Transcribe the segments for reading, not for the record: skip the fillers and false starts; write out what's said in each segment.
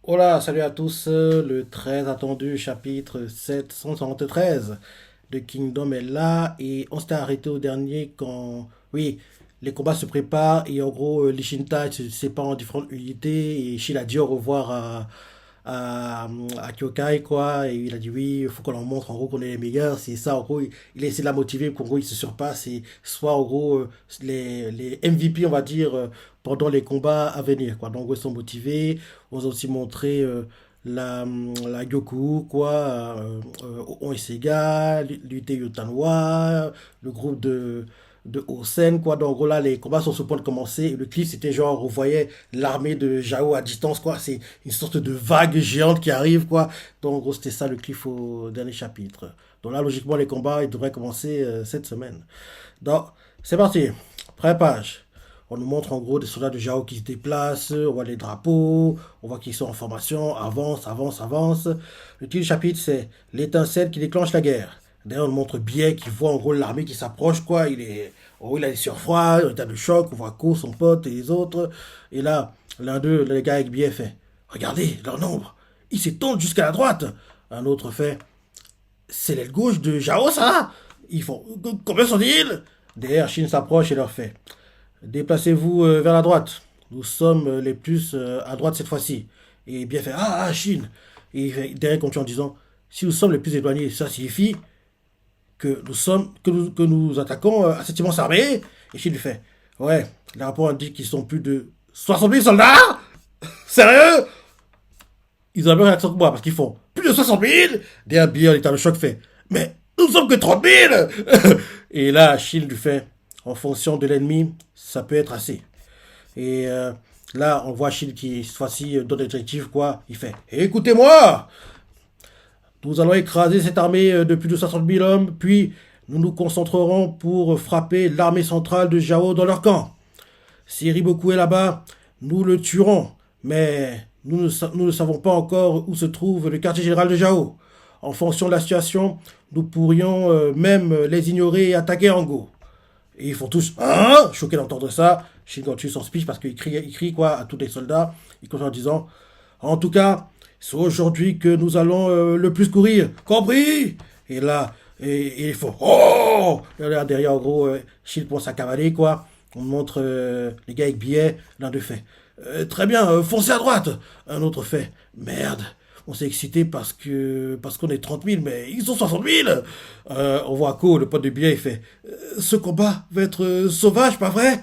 Hola, salut à tous. Le très attendu chapitre 773 de Kingdom est là et on s'était arrêté au dernier quand, oui, les combats se préparent et en gros, l'Ishintai se sépare en différentes unités et Shin a dit au revoir à Kyokai, quoi. Et il a dit oui, il faut qu'on leur montre en gros qu'on est les meilleurs. C'est ça, en gros, il a essayé de la motiver pour qu'en gros, il se surpasse et soit en gros, les MVP, on va dire, pendant les combats à venir, quoi. Donc, ils sont motivés. On a aussi montré la Gyoku, quoi, Oisega, l'UT Yotanwa, le groupe de Osen, quoi. Donc, en gros, là, les combats sont sur le point de commencer. Et le clip, c'était genre, on voyait l'armée de Jao à distance, quoi. C'est une sorte de vague géante qui arrive, quoi. Donc, en gros, c'était ça le clip au dernier chapitre. Donc là, logiquement, les combats, ils devraient commencer cette semaine. Donc, c'est parti. Première page. On nous montre en gros des soldats de Jao qui se déplacent, on voit les drapeaux, on voit qu'ils sont en formation, avance, avance, avance. Le titre du chapitre, c'est l'étincelle qui déclenche la guerre. D'ailleurs, on montre bien qu'il voit en gros l'armée qui s'approche, quoi. Il a des surfroids, un état de choc, on voit Ko, son pote et les autres. Et là, l'un d'eux, le gars avec bien fait, regardez leur nombre, ils s'étendent jusqu'à la droite. Un autre fait, c'est l'aile gauche de Jao, ça. Ils font, combien sont-ils? Derrière, Shin s'approche et leur fait, déplacez-vous vers la droite. Nous sommes les plus à droite cette fois-ci. Et bien fait, Chine. Et derrière, continue en disant, si nous sommes les plus éloignés, ça signifie que nous attaquons à cette immense armée. Et Chine lui fait, ouais, les rapports indiquent qu'ils sont plus de 60 000 soldats. Sérieux? Ils ont la même réaction que moi parce qu'ils font plus de 60 000. Derrière, Bill, l'état de choc fait, mais nous sommes que 30 000. Et là, Chine lui fait, en fonction de l'ennemi, ça peut être assez. Et là, on voit Shield qui, cette fois-ci, donne des directives, quoi. Il fait, écoutez-moi, nous allons écraser cette armée de plus de 60 000 hommes, puis nous nous concentrerons pour frapper l'armée centrale de Jao dans leur camp. Si Riboku est là-bas, nous le tuerons, mais nous ne savons pas encore où se trouve le quartier général de Jao. En fonction de la situation, nous pourrions même les ignorer et attaquer Ango. Et ils font tous hein, choqués d'entendre ça. Shin continue son speech parce qu'il crie quoi à tous les soldats. Il continue en disant, en tout cas, c'est aujourd'hui que nous allons le plus courir. Compris? Et là, et il faut oh, et là, derrière en gros, Shin commence à cavaler quoi. On montre les gars avec billets. L'un d'eux fait très bien, foncez à droite. Un autre fait merde. On s'est excité parce qu'on est 30 000, mais ils sont 60 000. On voit Ko, le pote de billet, il fait ce combat va être sauvage, pas vrai?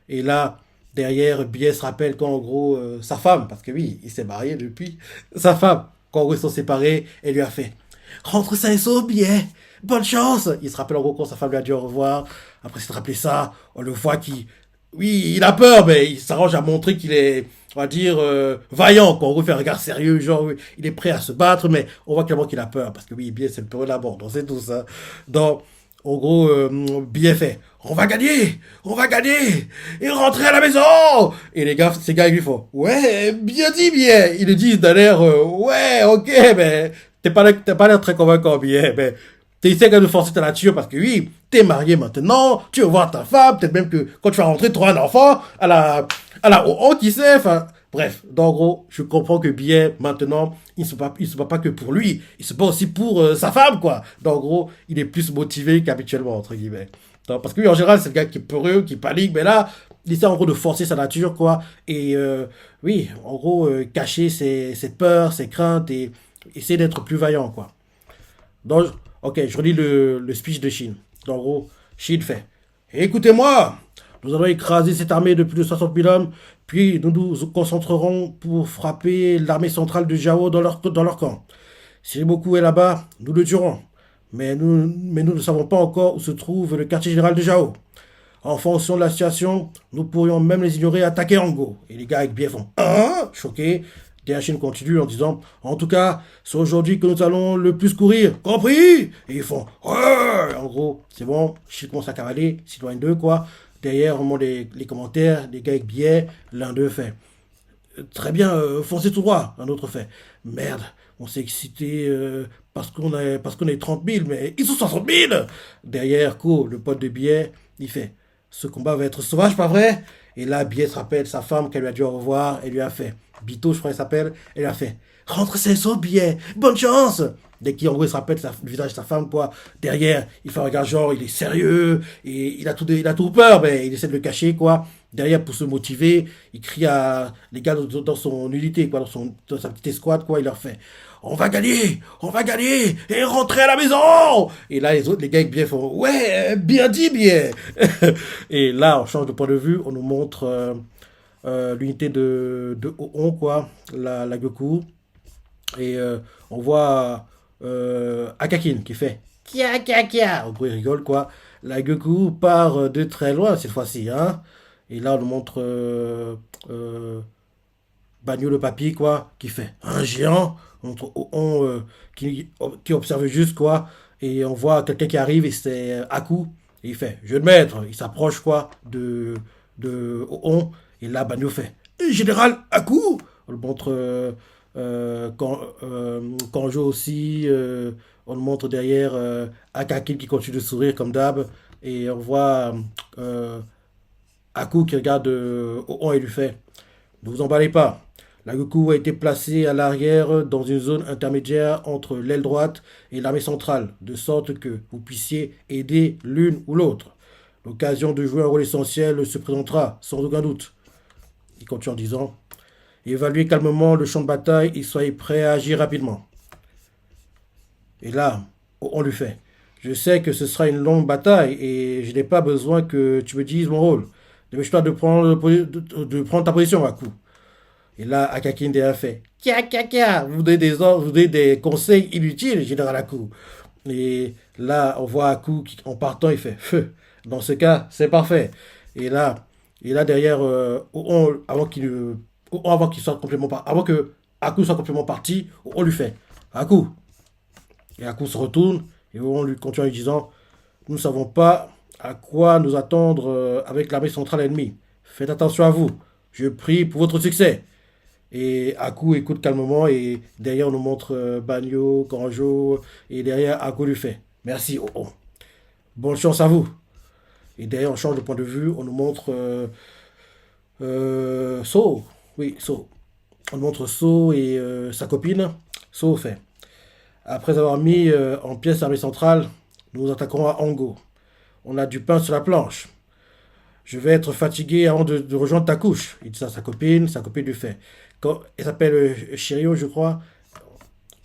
Et là, derrière, Billet se rappelle qu'en gros, sa femme, parce que oui, il s'est marié depuis, sa femme, quand en gros ils sont séparés, elle lui a fait rentre sain et sauf, Billet, bonne chance. Il se rappelle en gros quand sa femme lui a dit au revoir. Après s'être rappelé ça, on le voit qui, oui, il a peur, mais il s'arrange à montrer qu'il est, on va dire, vaillant, quoi. En gros, il fait un regard sérieux, genre, oui, il est prêt à se battre, mais on voit clairement qu'il a peur, parce que oui, Billet, c'est le peur de la mort, donc c'est tout ça. Donc, en gros, Billet fait, on va gagner, et rentrer à la maison. Et les gars, ces gars, ils lui font, ouais, bien dit, Billet. Ils lui disent d'un air, ouais, ok, mais t'es pas l'air très convaincant, Billet, mais tu essaies de forcer ta nature parce que oui, t'es marié maintenant, tu veux voir ta femme, peut-être même que quand tu vas rentrer, tu auras un enfant à la oh, qui sait, enfin, bref. Donc, en gros, je comprends que bien, maintenant, il se bat pas que pour lui, il se bat aussi pour sa femme, quoi. Donc, en gros, il est plus motivé qu'habituellement, entre guillemets. Donc, parce que oui, en général, c'est le gars qui est peureux, qui panique, mais là, il essaie en gros de forcer sa nature, quoi. Et oui, en gros, cacher ses peurs, ses craintes et essayer d'être plus vaillant, quoi. Donc, ok, je relis le speech de Shin. En gros, Shin fait écoutez-moi, nous allons écraser cette armée de plus de 60 000 hommes, puis nous nous concentrerons pour frapper l'armée centrale de Jao dans leur camp. Si beaucoup est là-bas, nous le tuerons. Mais nous ne savons pas encore où se trouve le quartier général de Jao. En fonction de la situation, nous pourrions même les ignorer et attaquer Ango. Et les gars avec bien font hein, choqués. DHN continue en disant en tout cas, c'est aujourd'hui que nous allons le plus courir. Compris? Et ils font ouais. En gros, c'est bon. Je commence à cavaler. Citoyen 2, quoi. Derrière, on monte les commentaires. Des gars avec billets. L'un d'eux fait très bien, foncez tout droit. Un autre fait merde. On s'est excité parce qu'on est 30 000, mais ils sont 60 000. Derrière, Co, le pote de billets, il fait ce combat va être sauvage, pas vrai? Et là, Biet se rappelle sa femme qu'elle lui a dit au revoir. Elle lui a fait, Bito, je crois qu'elle s'appelle. Elle lui a fait, rentre sain et sauf, Biet. Bonne chance. Dès qu'il en gros, il se rappelle le visage de sa femme, quoi. Derrière, il fait un regard genre, il est sérieux. Et il a tout peur, mais il essaie de le cacher, quoi. Derrière, pour se motiver, il crie à les gars dans son unité, quoi, dans sa petite escouade, quoi. Il leur fait, on va gagner, et rentrer à la maison. Et là, les autres, les gars avec bien font, ouais, bien dit, bien. Et là, on change de point de vue, on nous montre l'unité de Oon, quoi, la Goku. Et on voit Akakin qui fait Kia kia kia. En gros, il rigole quoi. La Goku part de très loin cette fois-ci. Hein. Et là, on nous montre Bagno le papy quoi, qui fait un géant. On montre on, qui observe juste quoi. Et on voit quelqu'un qui arrive et c'est Aku. Et il fait je vais le mettre. Il s'approche quoi de on. Et là, Bagno fait Général Aku. On le montre Kanjo aussi, on le montre derrière Akakin qui continue de sourire comme d'hab. Et on voit Aku qui regarde Oon et lui fait ne vous emballez pas. La Goku a été placée à l'arrière dans une zone intermédiaire entre l'aile droite et l'armée centrale, de sorte que vous puissiez aider l'une ou l'autre. L'occasion de jouer un rôle essentiel se présentera, sans aucun doute. Il continue en disant évaluez calmement le champ de bataille et soyez prêts à agir rapidement. Et là, on lui fait. Je sais que ce sera une longue bataille et je n'ai pas besoin que tu me dises mon rôle. Dépêche-toi de prendre ta position, Aku. Et là, Akakin derrière fait. Kia, kia, kia. Vous donnez des ordres, vous donnez des conseils inutiles, Général Aku. Et là, on voit Aku qui, en partant, il fait. Feu. Dans ce cas, c'est parfait. Et là derrière, avant qu'il soit complètement avant que Aku soit complètement parti, on lui fait Aku. Et Aku se retourne et on lui continue en lui disant nous ne savons pas à quoi nous attendre avec l'armée centrale ennemie. Faites attention à vous. Je prie pour votre succès. Et Aku écoute calmement et derrière on nous montre Banyo, Kanjo et derrière Aku lui fait merci. Oh, oh. Bonne chance à vous. Et derrière on change de point de vue, on nous montre So. Oui, So. On nous montre So et sa copine. So fait. Après avoir mis en pièces l'armée centrale, nous nous attaquerons à Ango. On a du pain sur la planche. Je vais être fatigué avant de rejoindre ta couche. Il dit ça à sa copine lui fait. Elle s'appelle Shirio, je crois.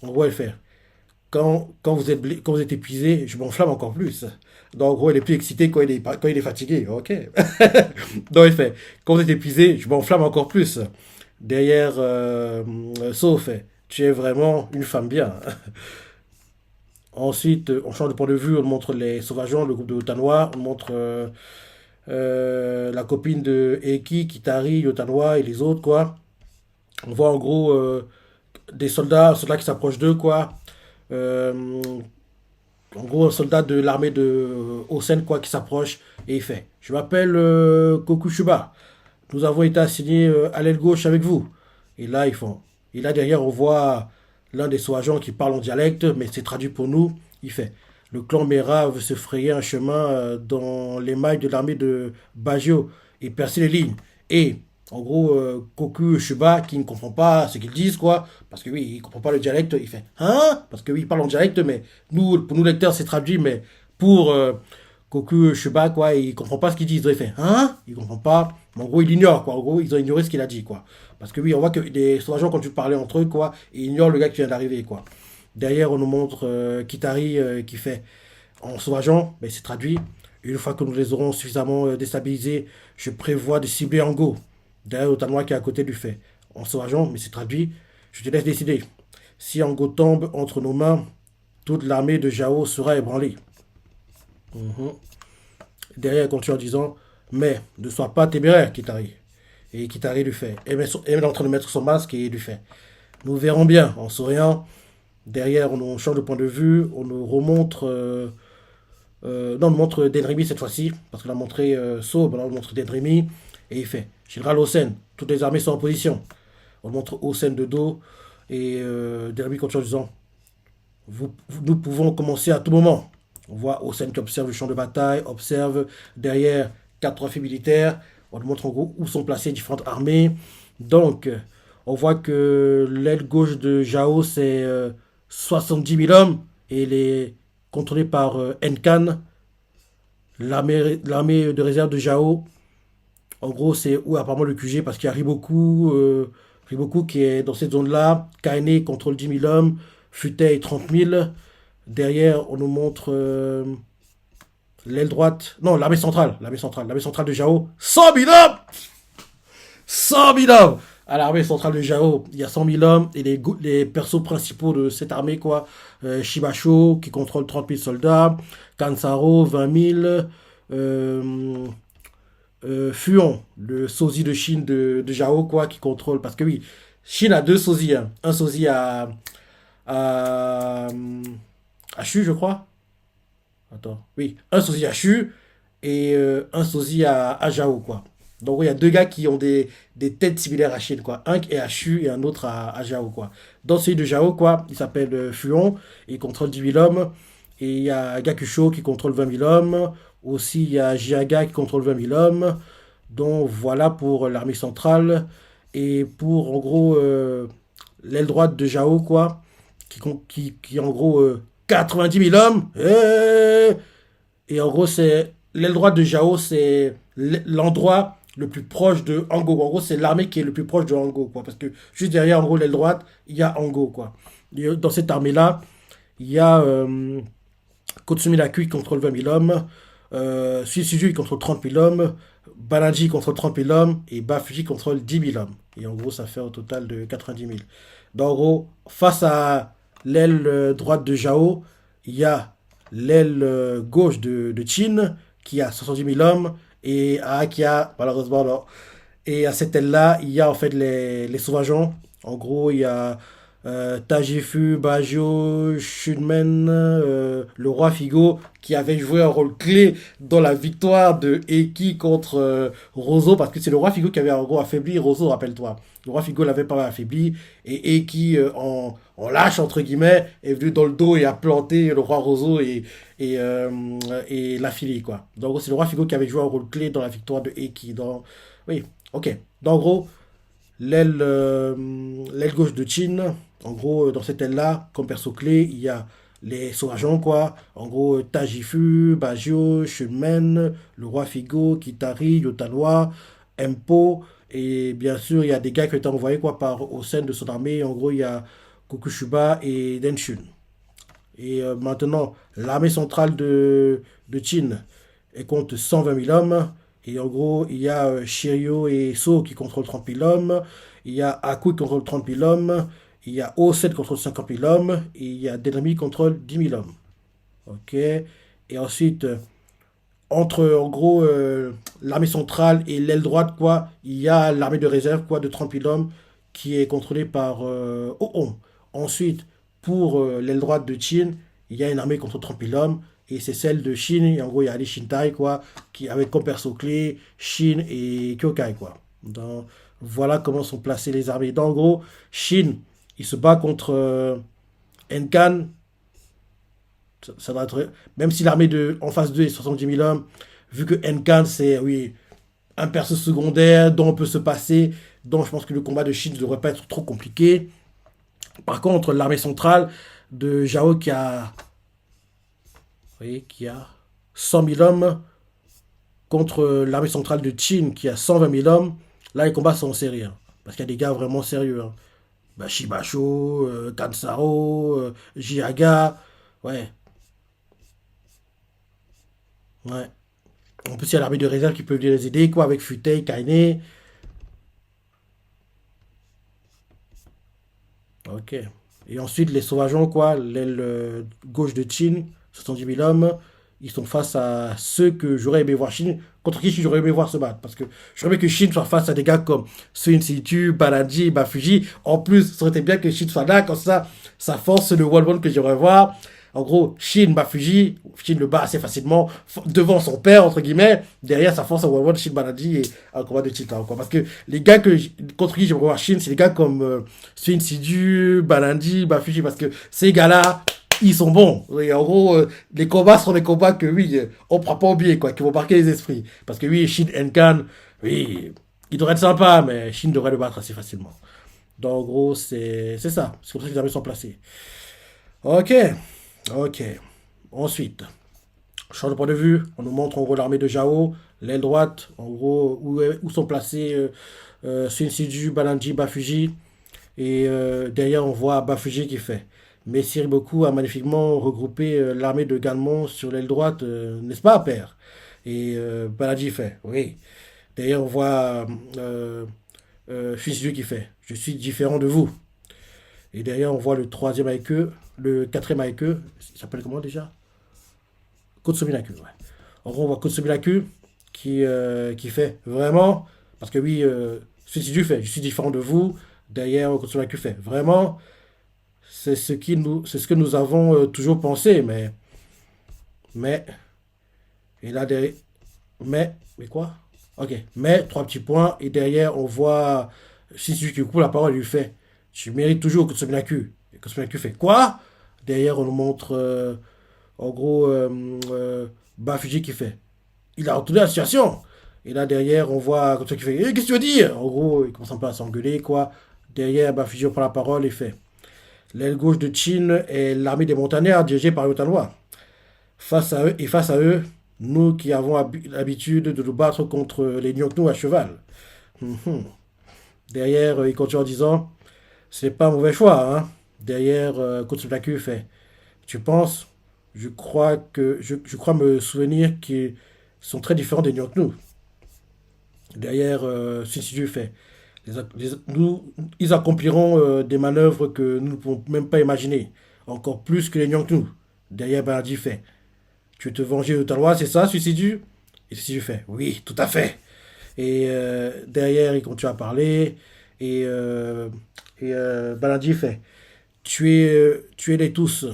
En gros, elle fait. Quand vous êtes épuisé, je m'enflamme encore plus. Donc, en gros, il est plus excité quand il est fatigué. Ok. Donc, il fait. Quand vous êtes épuisé, je m'enflamme encore plus. Derrière, So fait. Tu es vraiment une femme bien. Ensuite, on change de point de vue, on montre les sauvageons, le groupe de Otanoa, on montre la copine de Eki, Kitari, Otanoa et les autres, quoi. On voit en gros des soldats qui s'approchent d'eux, quoi. Euh, En gros, un soldat de l'armée de Osen, quoi, qui s'approche et il fait je m'appelle Kokushuba. Nous avons été assignés à l'aile gauche avec vous. Et là, ils font. Et là, derrière, on voit l'un des sous-agents qui parle en dialecte, mais c'est traduit pour nous. Il fait le clan Mera veut se frayer un chemin dans les mailles de l'armée de Baggio et percer les lignes. Et en gros, Koku Shuba, qui ne comprend pas ce qu'ils disent, quoi, parce que oui, il ne comprend pas le dialecte, il fait hein. Parce que oui, il parle en dialecte, mais pour nous lecteurs, c'est traduit, mais pour Koku Shuba, quoi, il ne comprend pas ce qu'ils disent. Donc, il fait hein. Il ne comprend pas. Mais en gros, il ignore, quoi. En gros, ils ont ignoré ce qu'il a dit, quoi. Parce que oui, on voit que les sauvageons, quand tu parlais entre eux, quoi, ils ignorent le gars qui vient d'arriver, quoi. Derrière, on nous montre Kitari qui fait en sauvageant, mais c'est traduit. Une fois que nous les aurons suffisamment déstabilisés, je prévois de cibler Ango. Derrière, Otanoa qui est à côté lui fait en sauvageant, mais c'est traduit. Je te laisse décider. Si Ango tombe entre nos mains, toute l'armée de Jao sera ébranlée. Mhm. Derrière, elle continue en disant mais ne sois pas téméraire, Kitari. Et Kitari lui fait. Elle est en train de mettre son masque et il lui fait nous verrons bien en souriant. Derrière, on change de point de vue, on nous remontre. Non, on nous montre Denrimi cette fois-ci, parce qu'on a montré So, on montre Denrimi, et il fait Général Osen, toutes les armées sont en position. On montre Osen de dos, et Denrimi continue en disant nous pouvons commencer à tout moment. On voit Osen qui observe le champ de bataille, observe derrière quatre officiers militaires. On nous montre en gros où sont placées différentes armées. Donc, on voit que l'aile gauche de Jao, c'est 70 000 hommes et elle est contrôlée par Nkan. L'armée de réserve de Jao, en gros, c'est où apparemment le QG parce qu'il y a Riboku qui est dans cette zone-là. Kaine contrôle 10 000 hommes. Futei 30 000. Derrière, on nous montre l'aile droite. Non, l'armée centrale. L'armée centrale de Jao. 100 000 hommes 100 000 hommes à l'armée centrale de Jao. Il y a 100 000 hommes. Et les persos principaux de cette armée, quoi. Shibasho, qui contrôle 30 000 soldats. Kansaro, 20 000. Fuon, le sosie de Chine de Jao, quoi, qui contrôle. Parce que oui, Chine a deux sosies. Hein. Un sosie à, à Chu, je crois. Attends. Oui, un sosie à Chu et un sosie à Jao, quoi. Donc, il y a deux gars qui ont des têtes similaires à Chine, quoi. Un qui est à Chu et un autre à Jao, quoi. Dans celui de Jao, quoi, il s'appelle Fuon. Il contrôle 10 000 hommes. Et il y a Gakusho qui contrôle 20 000 hommes. Aussi, il y a Jiaga qui contrôle 20 000 hommes. Donc, voilà pour l'armée centrale. Et pour, en gros, l'aile droite de Jao, quoi. Qui en gros, 90 000 hommes. Et en gros, c'est l'aile droite de Jao, c'est l'endroit le plus proche de Ango. En gros, c'est l'armée qui est le plus proche de Ango, quoi. Parce que juste derrière, en gros, l'aile droite, il y a Ango, quoi. Et dans cette armée-là, il y a Kotsumi Laku qui contrôle 20 000 hommes. Suisuju il contrôle 30 000 hommes. Banaji contrôle 30 000 hommes. Et Bafuji contrôle 10 000 hommes. Et en gros, ça fait au total de 90 000. Donc, en gros, face à l'aile droite de Jao, il y a l'aile gauche de Qin qui a 70 000 hommes. Et à Akia, malheureusement, non. Et à cette aile-là, il y a en fait les sauvageons. En gros, il y a Tajifu, Bajo, Shunmen, le roi Figo, qui avait joué un rôle clé dans la victoire de Eki contre Rozo, parce que c'est le roi Figo qui avait en gros affaibli Rozo, rappelle-toi. Le roi Figo l'avait pas mal affaibli, et Eki, en lâche, entre guillemets, est venu dans le dos et a planté le roi Rozo et l'a filé, quoi. Donc c'est le roi Figo qui avait joué un rôle clé dans la victoire de Eki. Oui, ok. Donc en gros, l'aile gauche de Qin, en gros, dans cette aile-là, comme perso clé, il y a les sauvageons, quoi. En gros, Tajifu, Bajio, Shunmen, le roi Figo, Kitari, Yotanwa, Empo, et bien sûr, il y a des gars qui ont été envoyés, quoi, au sein de son armée. En gros, il y a Kokushuba et Denshun. Et maintenant, l'armée centrale de Qin, elle compte 120 000 hommes. Et en gros, il y a Shiryu et So qui contrôlent 30 000 hommes. Il y a Aku qui contrôle 30 000 hommes. Il y a O7 qui contrôle 50 000 hommes. Et il y a Denami qui contrôle 10 000 hommes. Ok. Et ensuite, entre en gros l'armée centrale et l'aile droite, quoi, il y a l'armée de réserve, quoi, de 30 000 hommes qui est contrôlée par Oon. Ensuite, pour l'aile droite de Qin, il y a une armée contre 30 000 hommes. Et c'est celle de Shin, et en gros, il y a les Shintai, quoi, qui avec comme perso clé, Shin et Kyokai, quoi. Donc, voilà comment sont placées les armées. Donc, en gros, Shin, il se bat contre Nkan. Ça doit être, même si l'armée en phase 2 est 70 000 hommes, vu que Nkan, c'est, oui, un perso secondaire dont on peut se passer, donc je pense que le combat de Shin ne devrait pas être trop compliqué. Par contre, l'armée centrale de Jao qui a 100 000 hommes contre l'armée centrale de Qin qui a 120 000 hommes. Là, les combats sont sérieux. Hein, parce qu'il y a des gars vraiment sérieux. Hein. Bah, Shibasho, Kansaro, Jiaga. Ouais. Ouais. En plus, il y a l'armée de réserve qui peut venir les aider, quoi, avec Futei, Kaine. Ok. Et ensuite, les sauvageons, quoi, l'aile gauche de Qin, 70 000 hommes, ils sont face à ceux que j'aurais aimé voir Chine, contre qui j'aurais aimé voir se battre. Parce que j'aurais aimé que Chine soit face à des gars comme Sun Situ, Banaji, Bafuji. En plus, ça aurait été bien que Chine soit là, comme ça force le one-one que j'aimerais voir. En gros, Shin Bafuji, Shin le bat assez facilement devant son père, entre guillemets. Derrière, ça force un one-one Shin Banaji et un combat de titre. Quoi. Parce que les gars contre qui j'aimerais voir Shin, c'est les gars comme Sun Sidu, Banaji, Bafuji. Parce que ces gars-là, ils sont bons. Et en gros, les combats sont des combats que, oui, on ne prend pas oublier, quoi, qui vont marquer les esprits. Parce que, oui, Shin Nkan, Oui, il devrait être sympa, mais Shin devrait le battre assez facilement. Donc, en gros, c'est ça. C'est comme ça que les armées sont placées. Ok, ok. Ensuite, change de point de vue. On nous montre en gros l'armée de Jao, l'aile droite, en gros, où sont placés Shinshiju, Balanji, Bafuji. Et derrière, on voit Bafuji qui fait. Messi Riboku a magnifiquement regroupé l'armée de Ganmon sur l'aile droite, n'est-ce pas, père? Et Balanji fait, oui. Derrière, on voit Shinshiju qui fait, je suis différent de vous. Et derrière, on voit le troisième avec eux, le quatrième avec eux. Il s'appelle comment déjà? Kotsuminaku, ouais. En gros, on voit Kotsuminaku qui fait vraiment, parce que oui, Suicidu fait, je suis différent de vous. Derrière, Kotsuminaku fait vraiment, c'est ce que nous avons toujours pensé, mais, et là, derrière, mais quoi? Ok, mais, trois petits points, et derrière, on voit Suicidu qui coupe la parole, il lui fait, tu mérites toujours Kotsuminaku. Et Kotsuminaku fait quoi? Derrière, on nous montre en gros, Bafuji qui fait. Il a retourné la situation. Et là, derrière, on voit comme ça qui fait. Qu'est-ce que tu veux dire? En gros, il commence un peu à s'engueuler, quoi. Derrière, Bafuji prend la parole et fait. L'aile gauche de Chin est l'armée des montagnards dirigée par Yotanwa. Face à eux, nous qui avons l'habitude de nous battre contre les Nyoknu à cheval. Mhm. Derrière, il continue en disant. C'est pas un mauvais choix, hein. Derrière, Kotsunaku fait. Tu penses? Je crois me souvenir qu'ils sont très différents des Nyoknu. Derrière, Shinshiju fait. Ils accompliront des manœuvres que nous ne pouvons même pas imaginer. Encore plus que les Nyoknu. Derrière, Banadi fait. Tu veux te venger de ta loi, c'est ça, Shinshiju? Et Shinshiju fait. Oui, tout à fait. Et derrière, il continue à parler. Et, Banadi fait. Tuez-les tous,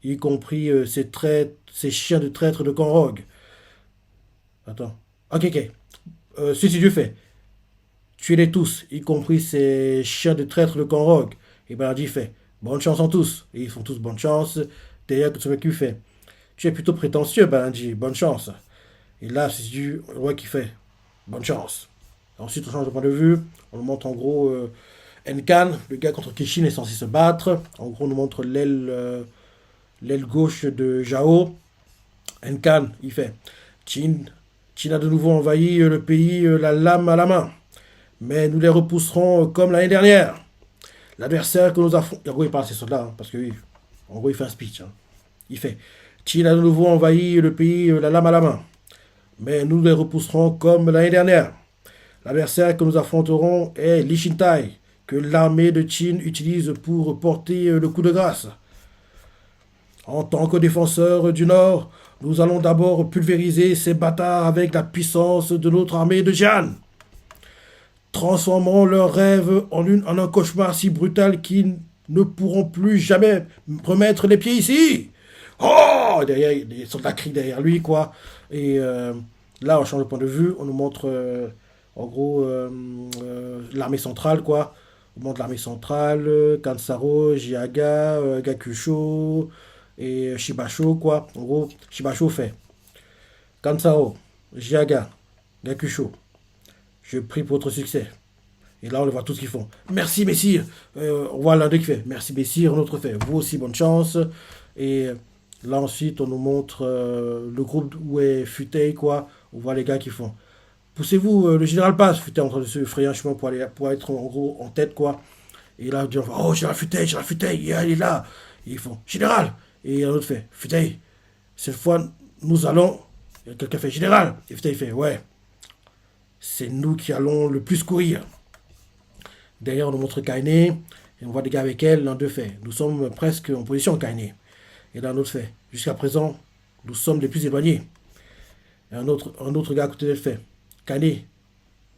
y compris ces chiens de traîtres de Conrogue. Attends. Ok, ok. Ceci Dieu fait. Tuez-les tous, y compris ces chiens de traîtres de Conrogue. Et Balardi fait. Bonne chance en tous. Et ils font tous bonne chance. Derrière, Kutsumeku fait. Tu es plutôt prétentieux, Balardi. Bonne chance. Et là, c'est du roi qui fait. Bonne chance. Ensuite, on change de point de vue. On nous montre en gros Enkan, le gars contre qui Shin est censé se battre. En gros, on nous montre l'aile gauche de Jao. Enkan, il fait. Chin a de nouveau envahi le pays, la lame à la main. Mais nous les repousserons comme l'année dernière. L'adversaire que nous affrontons. En gros, il parle à ses soldats, hein, parce que oui, en gros, il fait un speech. Hein. Il fait. Chin a de nouveau envahi le pays, la lame à la main. Mais nous les repousserons comme l'année dernière. L'adversaire que nous affronterons est Lishintai, que l'armée de Qin utilise pour porter le coup de grâce. En tant que défenseurs du Nord, nous allons d'abord pulvériser ces bâtards avec la puissance de notre armée de Jian. Transformons leurs rêves en un cauchemar si brutal qu'ils ne pourront plus jamais remettre les pieds ici. Oh! Derrière, les soldats crient derrière lui, quoi. Et là, on change de point de vue, on nous montre en gros l'armée centrale, quoi. On montre l'armée centrale, Kansaro, Jiaga, Gakusho et Shibasho, quoi. En gros, Shibasho fait Kansaro, Jiaga, Gakusho, je prie pour votre succès. Et là, on le voit tous qui font merci, messire. On voit l'un d'eux qui fait merci, messire. L'autre fait vous aussi, bonne chance. Et là, ensuite, on nous montre le groupe où est Futei, quoi. On voit les gars qui font poussez-vous, le général passe. Futei est en train de se frayer un chemin pour être en gros en tête, quoi. Et là, on dit oh, général Futei, il est là. Et ils font général. Et un autre fait Futei, cette fois, nous allons. Et quelqu'un fait général. Et Futei fait ouais, c'est nous qui allons le plus courir. Derrière, on nous montre Kaine, et on voit des gars avec elle. L'un d'eux fait nous sommes presque en position, Kaine. Et là, un autre fait jusqu'à présent, nous sommes les plus éloignés. Et un autre gars à côté d'elle fait Kaine,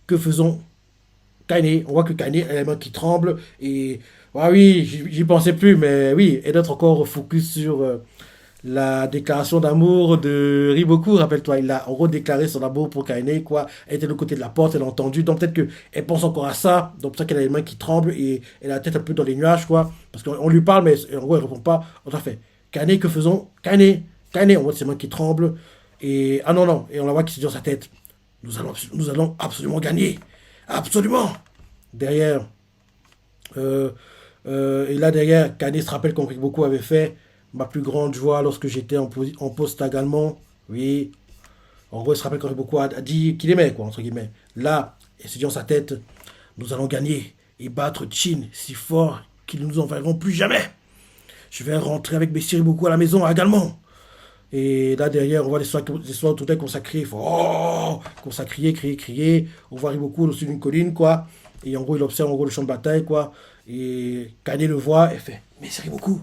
que faisons? Kaine, on voit que Kaine a les mains qui tremblent. Et ah oui, j'y pensais plus, mais oui, et d'être encore focus sur la déclaration d'amour de Riboku, rappelle-toi, il a en gros déclaré son amour pour Kaine, quoi. Elle était de l'autre côté de la porte, elle a entendu, donc peut-être qu'elle pense encore à ça, donc pour ça qu'elle a les mains qui tremblent et elle a la tête un peu dans les nuages, quoi. Parce qu'on lui parle, mais en gros, elle répond pas. On a fait Kaine, que faisons? Kaine, on voit ses mains qui tremblent, et ah non, non, et on la voit qui se dit dans sa tête. nous allons absolument gagner. Absolument. Derrière, et là derrière, Kanye se rappelle qu'Henri beaucoup avait fait ma plus grande joie lorsque j'étais en poste également. Oui, en gros, il se rappelle qu'Henri beaucoup a dit qu'il aimait, quoi, entre guillemets. Là, il se dit dans sa tête, nous allons gagner et battre Chine si fort qu'ils ne nous enverront plus jamais. Je vais rentrer avec mes beaucoup à la maison également. Et là derrière, on voit les soirs tout consacrés. Il faut oh, consacrer, crier, crier. On voit beaucoup au-dessus d'une colline, quoi. Et en gros, il observe en gros le champ de bataille, quoi. Et Kanye le voit et fait mais c'est beaucoup.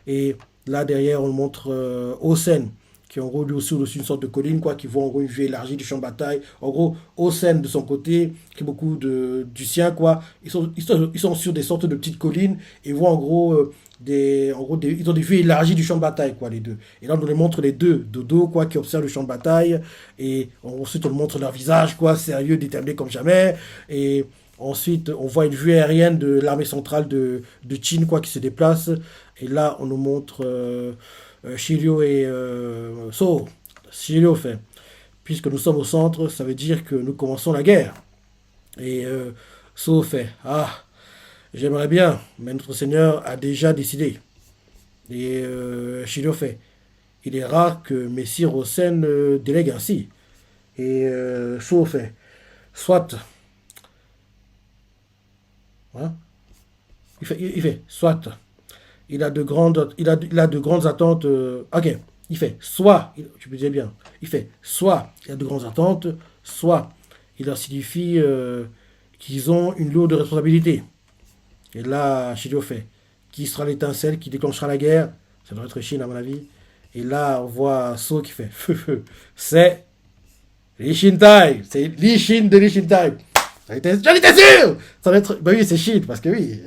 Et là derrière, on montre Osen, qui est en gros lui aussi au-dessus d'une sorte de colline, quoi, qui voit en gros une vue élargie du champ de bataille. En gros, Osen de son côté, qui est beaucoup du sien, quoi. Ils sont sur des sortes de petites collines et voient en gros ils ont des vues élargies du champ de bataille, quoi, les deux. Et là, on nous les montre les deux, de dos, quoi, qui observent le champ de bataille. Et ensuite, on nous montre leur visage, quoi, sérieux, déterminé comme jamais. Et ensuite, on voit une vue aérienne de l'armée centrale de Chine, quoi, qui se déplace. Et là, on nous montre Shiryu et So. Shiryu fait. Puisque nous sommes au centre, ça veut dire que nous commençons la guerre. Et So fait. Ah, j'aimerais bien, mais notre Seigneur a déjà décidé. Et Shiryu fait. Il est rare que Messire Hosen délègue ainsi. Et So fait. Soit. Hein, il fait. Soit. Il a de grandes attentes. Ok, il fait soit, tu me disais bien, il fait soit il a de grandes attentes, soit il leur signifie qu'ils ont une lourde responsabilité. Et là, Shirio fait qui sera l'étincelle qui déclenchera la guerre. Ça doit être Chine à mon avis. Et là, on voit So qui fait c'est Lee Shintai, c'est Lee Shin de Lee Shintai. J'en étais sûr. Ça va être, bah oui, c'est Shin parce que oui,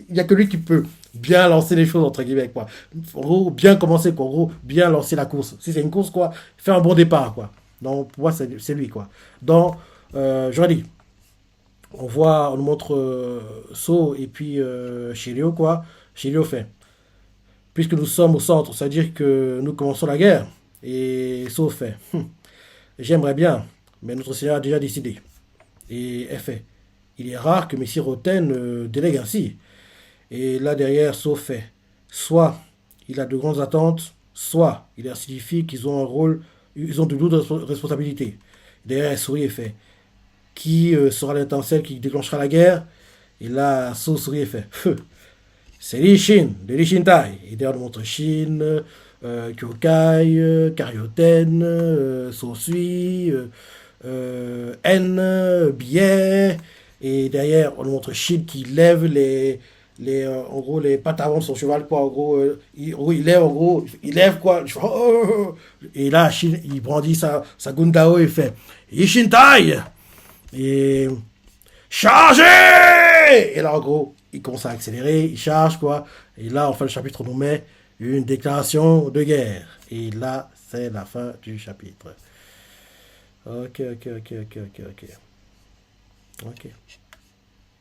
il n'y a que lui qui peut bien lancer les choses, entre guillemets, quoi. En gros, bien commencer, quoi. En gros, bien lancer la course. Si c'est une course, quoi, faire un bon départ, quoi. Donc, pour moi, c'est lui, quoi. Donc, j'aurais dit, on nous montre So et puis Shiryu, quoi. Shiryu fait. Puisque nous sommes au centre, c'est-à-dire que nous commençons la guerre. Et So fait. J'aimerais bien, mais notre Seigneur a déjà décidé. Et elle fait. Il est rare que Messire Roten délègue ainsi. Et là derrière, sauf fait. Soit il a de grandes attentes, soit il leur signifie qu'ils ont un rôle, ils ont de lourdes responsabilités. Derrière, elle sourit et fait. Qui sera l'étincelle qui déclenchera la guerre? Et là, So sourit et fait. C'est Lee Shin, de Lee Shintai. Et derrière, on montre Shin, Kyokai, Karyoten, Sosui, N, Biais. Et derrière, on montre Shin qui lève en gros, les pattes avant de son cheval, quoi. En gros, il lève, il lève, quoi. Oh, oh, oh. Et là, Shin, il brandit sa Gundao et fait Ishintai! Et chargez! Et là, en gros, il commence à accélérer, il charge, quoi. Et là, enfin, le chapitre nous met une déclaration de guerre. Et là, c'est la fin du chapitre. Ok.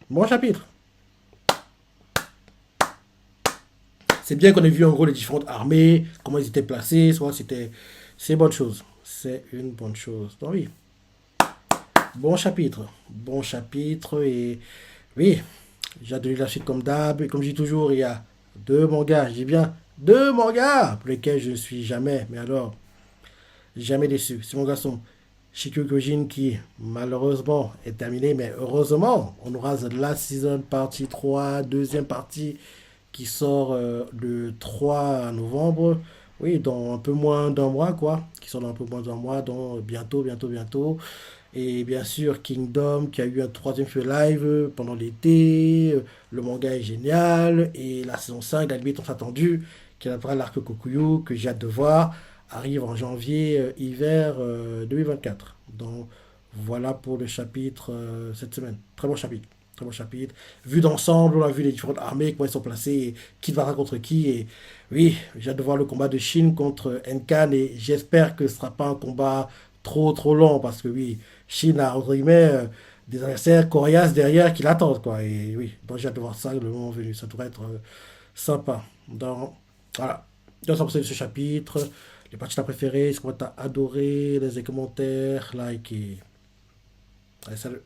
Bon chapitre. C'est bien qu'on ait vu en gros les différentes armées, comment ils étaient placés, soit c'était. C'est une bonne chose. C'est une bonne chose. Donc oui. Bon chapitre. Bon chapitre et. Oui. J'ai donné la suite comme d'hab. Et comme je dis toujours, il y a deux mangas. Je dis bien deux mangas pour lesquels je ne suis jamais. Mais alors, jamais déçu. C'est mon garçon. Shikugojin qui malheureusement est terminé, mais heureusement, on aura The Last Season partie 3, deuxième partie qui sort le 3 novembre. Oui, dans un peu moins d'un mois, quoi. Qui sort dans un peu moins d'un mois, donc bientôt. Et bien sûr, Kingdom, qui a eu un troisième feu live pendant l'été. Le manga est génial. Et la saison 5, l'anime tant attendu, qui est après l'arc Kokuyo, que j'ai hâte de voir, arrive en janvier, hiver 2024. Donc voilà pour le chapitre cette semaine. Très bon chapitre. Très bon chapitre. Vu d'ensemble, on a vu les différentes armées, comment elles sont placées, et qui va contre qui. Et oui, j'ai hâte de voir le combat de Shin contre Enkan. Et j'espère que ce ne sera pas un combat trop long. Parce que oui, Shin a, entre guillemets, des adversaires coriaces derrière qui l'attendent, quoi. Et oui, donc j'ai hâte de voir ça le moment venu. Ça devrait être sympa. Donc voilà. Donc ça pour ce chapitre. Les parties que tu as préférées, ce que tu as adoré, les commentaires, like et Allez, salut.